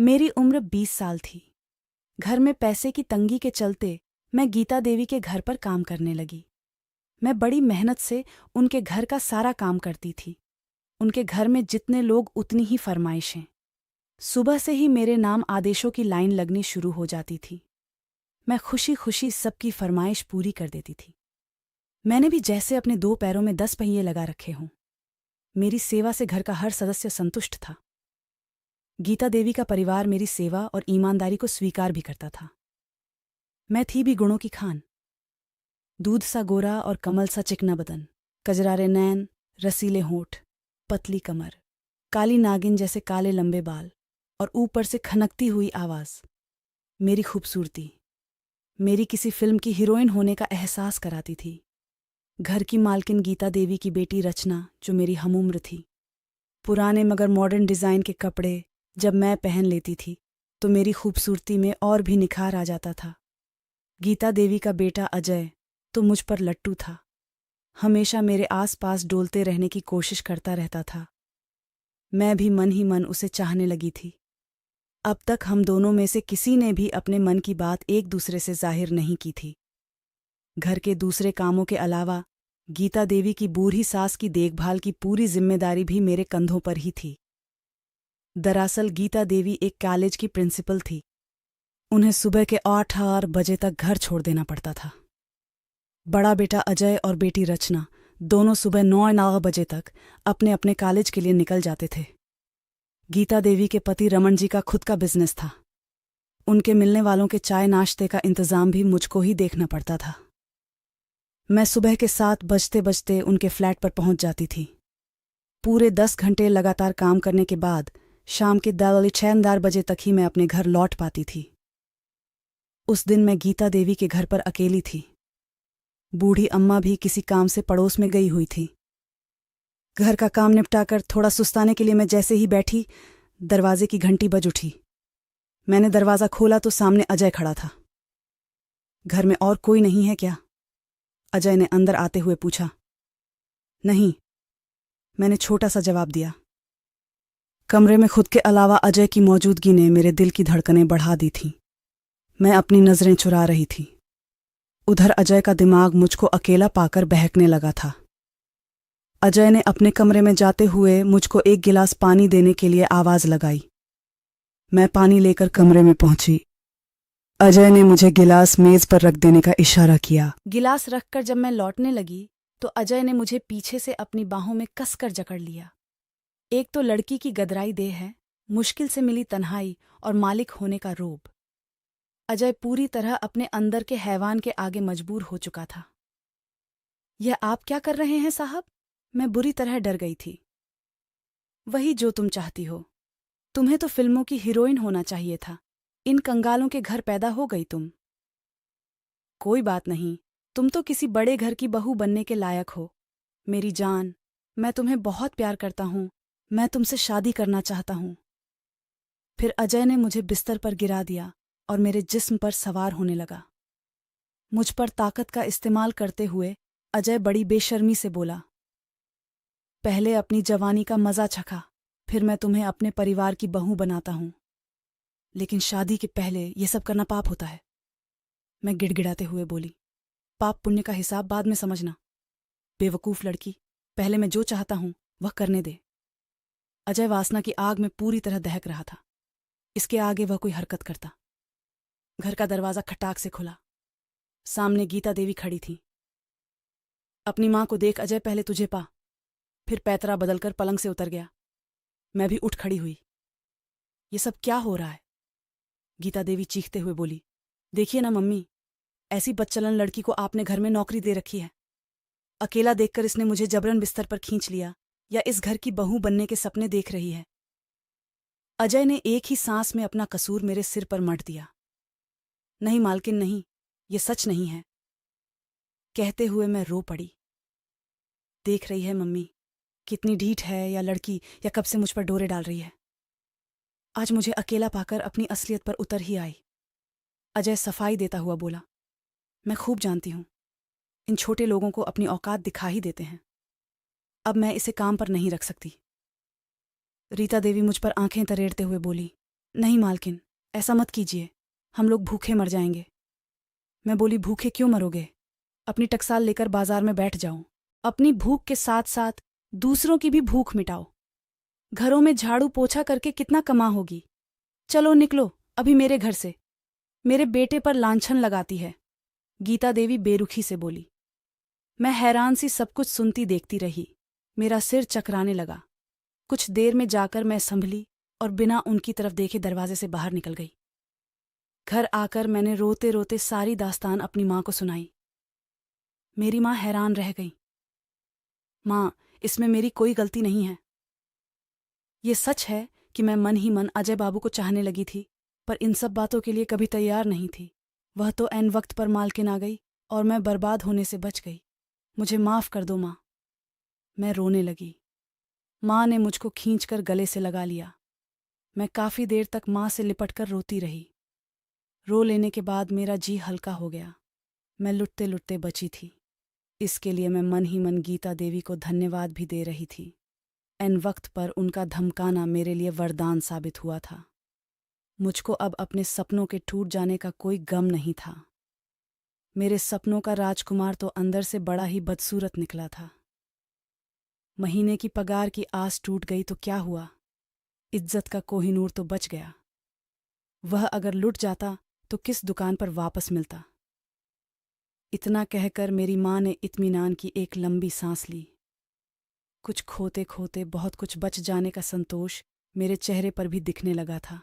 मेरी उम्र 20 साल थी। घर में पैसे की तंगी के चलते मैं गीता देवी के घर पर काम करने लगी। मैं बड़ी मेहनत से उनके घर का सारा काम करती थी। उनके घर में जितने लोग उतनी ही फरमाइशें। सुबह से ही मेरे नाम आदेशों की लाइन लगनी शुरू हो जाती थी। मैं खुशी खुशी सबकी फरमाइश पूरी कर देती थी। मैंने भी जैसे अपने 2 पैरों में 10 पहिए लगा रखे हों। मेरी सेवा से घर का हर सदस्य संतुष्ट था। गीता देवी का परिवार मेरी सेवा और ईमानदारी को स्वीकार भी करता था। मैं थी भी गुणों की खान। दूध सा गोरा और कमल सा चिकना बदन, कजरारे नैन, रसीले होंठ, पतली कमर, काली नागिन जैसे काले लंबे बाल और ऊपर से खनकती हुई आवाज़। मेरी खूबसूरती मेरी किसी फिल्म की हीरोइन होने का एहसास कराती थी। घर की मालकिन गीता देवी की बेटी रचना, जो मेरी हमउम्र थी, पुराने मगर मॉडर्न डिज़ाइन के कपड़े जब मैं पहन लेती थी तो मेरी खूबसूरती में और भी निखार आ जाता था। गीता देवी का बेटा अजय तो मुझ पर लट्टू था। हमेशा मेरे आसपास डोलते रहने की कोशिश करता रहता था। मैं भी मन ही मन उसे चाहने लगी थी। अब तक हम दोनों में से किसी ने भी अपने मन की बात एक दूसरे से जाहिर नहीं की थी। घर के दूसरे कामों के अलावा गीता देवी की बूढ़ी सास की देखभाल की पूरी जिम्मेदारी भी मेरे कंधों पर ही थी। दरअसल गीता देवी एक कॉलेज की प्रिंसिपल थी। उन्हें सुबह के 8 बजे तक घर छोड़ देना पड़ता था। बड़ा बेटा अजय और बेटी रचना दोनों सुबह 9 बजे तक अपने अपने कॉलेज के लिए निकल जाते थे। गीता देवी के पति रमन जी का खुद का बिजनेस था। उनके मिलने वालों के चाय नाश्ते का इंतजाम भी मुझको ही देखना पड़ता था। मैं सुबह के 7 बजते बजते उनके फ्लैट पर पहुंच जाती थी। पूरे 10 घंटे लगातार काम करने के बाद शाम के 6 बजे तक ही मैं अपने घर लौट पाती थी। उस दिन मैं गीता देवी के घर पर अकेली थी। बूढ़ी अम्मा भी किसी काम से पड़ोस में गई हुई थी। घर का काम निपटाकर थोड़ा सुस्ताने के लिए मैं जैसे ही बैठी, दरवाजे की घंटी बज उठी। मैंने दरवाज़ा खोला तो सामने अजय खड़ा था। घर में और कोई नहीं है क्या? अजय ने अंदर आते हुए पूछा। नहीं, मैंने छोटा सा जवाब दिया। कमरे में खुद के अलावा अजय की मौजूदगी ने मेरे दिल की धड़कनें बढ़ा दी थीं। मैं अपनी नज़रें चुरा रही थी। उधर अजय का दिमाग मुझको अकेला पाकर बहकने लगा था। अजय ने अपने कमरे में जाते हुए मुझको एक गिलास पानी देने के लिए आवाज़ लगाई। मैं पानी लेकर कमरे में पहुंची। अजय ने मुझे गिलास मेज पर रख देने का इशारा किया। गिलास रखकर जब मैं लौटने लगी तो अजय ने मुझे पीछे से अपनी बाहों में कसकर जकड़ लिया। एक तो लड़की की गदराई देह है, मुश्किल से मिली तन्हाई और मालिक होने का रोब। अजय पूरी तरह अपने अंदर के हैवान के आगे मजबूर हो चुका था। यह आप क्या कर रहे हैं साहब? मैं बुरी तरह डर गई थी। वही जो तुम चाहती हो। तुम्हें तो फिल्मों की हीरोइन होना चाहिए था। इन कंगालों के घर पैदा हो गई तुम। कोई बात नहीं, तुम तो किसी बड़े घर की बहू बनने के लायक हो। मेरी जान, मैं तुम्हें बहुत प्यार करता हूँ। मैं तुमसे शादी करना चाहता हूँ। फिर अजय ने मुझे बिस्तर पर गिरा दिया और मेरे जिस्म पर सवार होने लगा। मुझ पर ताकत का इस्तेमाल करते हुए अजय बड़ी बेशर्मी से बोला, पहले अपनी जवानी का मज़ा चखा, फिर मैं तुम्हें अपने परिवार की बहू बनाता हूँ। लेकिन शादी के पहले ये सब करना पाप होता है। मैं गिड़गिड़ाते हुए बोली, पाप पुण्य का हिसाब बाद में समझना। बेवकूफ़ लड़की, पहले मैं जो चाहता हूँ वह करने दे। अजय वासना की आग में पूरी तरह दहक रहा था। इसके आगे वह कोई हरकत करता। घर का दरवाज़ा खटाक से खुला। सामने गीता देवी खड़ी थी। अपनी माँ को देख अजय पहले तुझे पा, फिर पैतरा बदलकर पलंग से उतर गया। मैं भी उठ खड़ी हुई। ये सब क्या हो रहा है? गीता देवी चीखते हुए बोली, देखिए ना मम्मी, ऐसी बदचलन लड़की को आपने घर में नौकरी दे रखी है। अकेला देखकर इसने मुझे जबरन बिस्तर पर खींच लिया या इस घर की बहू बनने के सपने देख रही है। अजय ने एक ही सांस में अपना कसूर मेरे सिर पर मढ़ दिया। नहीं मालकिन नहीं, ये सच नहीं है। कहते हुए मैं रो पड़ी। देख रही है मम्मी, कितनी ढीठ है या लड़की, या कब से मुझ पर डोरे डाल रही है। आज मुझे अकेला पाकर अपनी असलियत पर उतर ही आई। अजय सफाई देता हुआ बोला, मैं खूब जानती हूँ, इन छोटे लोगों को अपनी औकात दिखा ही देते हैं। अब मैं इसे काम पर नहीं रख सकती। रीता देवी मुझ पर आंखें तरेड़ते हुए बोली, नहीं मालकिन, ऐसा मत कीजिए, हम लोग भूखे मर जाएंगे। मैं बोली, भूखे क्यों मरोगे? अपनी टकसाल लेकर बाजार में बैठ जाओ। अपनी भूख के साथ साथ दूसरों की भी भूख मिटाओ। घरों में झाड़ू पोछा करके कितना कमा होगी। चलो निकलो अभी मेरे घर से, मेरे बेटे पर लांछन लगाती है, गीता देवी बेरुखी से बोली। मैं हैरान सी सब कुछ सुनती देखती रही। मेरा सिर चकराने लगा। कुछ देर में जाकर मैं संभली और बिना उनकी तरफ देखे दरवाजे से बाहर निकल गई। घर आकर मैंने रोते रोते सारी दास्तान अपनी माँ को सुनाई। मेरी माँ हैरान रह गई। माँ, इसमें मेरी कोई गलती नहीं है। ये सच है कि मैं मन ही मन अजय बाबू को चाहने लगी थी, पर इन सब बातों के लिए कभी तैयार नहीं थी। वह तो ऐन वक्त पर मालकिन आ गई और मैं बर्बाद होने से बच गई। मुझे माफ़ कर दो माँ। मैं रोने लगी। माँ ने मुझको खींचकर गले से लगा लिया। मैं काफ़ी देर तक माँ से लिपटकर रोती रही। रो लेने के बाद मेरा जी हल्का हो गया। मैं लुटते लुटते बची थी। इसके लिए मैं मन ही मन गीता देवी को धन्यवाद भी दे रही थी। ऐन वक्त पर उनका धमकाना मेरे लिए वरदान साबित हुआ था। मुझको अब अपने सपनों के टूट जाने का कोई गम नहीं था। मेरे सपनों का राजकुमार तो अंदर से बड़ा ही बदसूरत निकला था। महीने की पगार की आस टूट गई तो क्या हुआ, इज्जत का कोहिनूर तो बच गया। वह अगर लुट जाता तो किस दुकान पर वापस मिलता। इतना कहकर मेरी माँ ने इत्मीनान की एक लंबी सांस ली। कुछ खोते खोते बहुत कुछ बच जाने का संतोष मेरे चेहरे पर भी दिखने लगा था।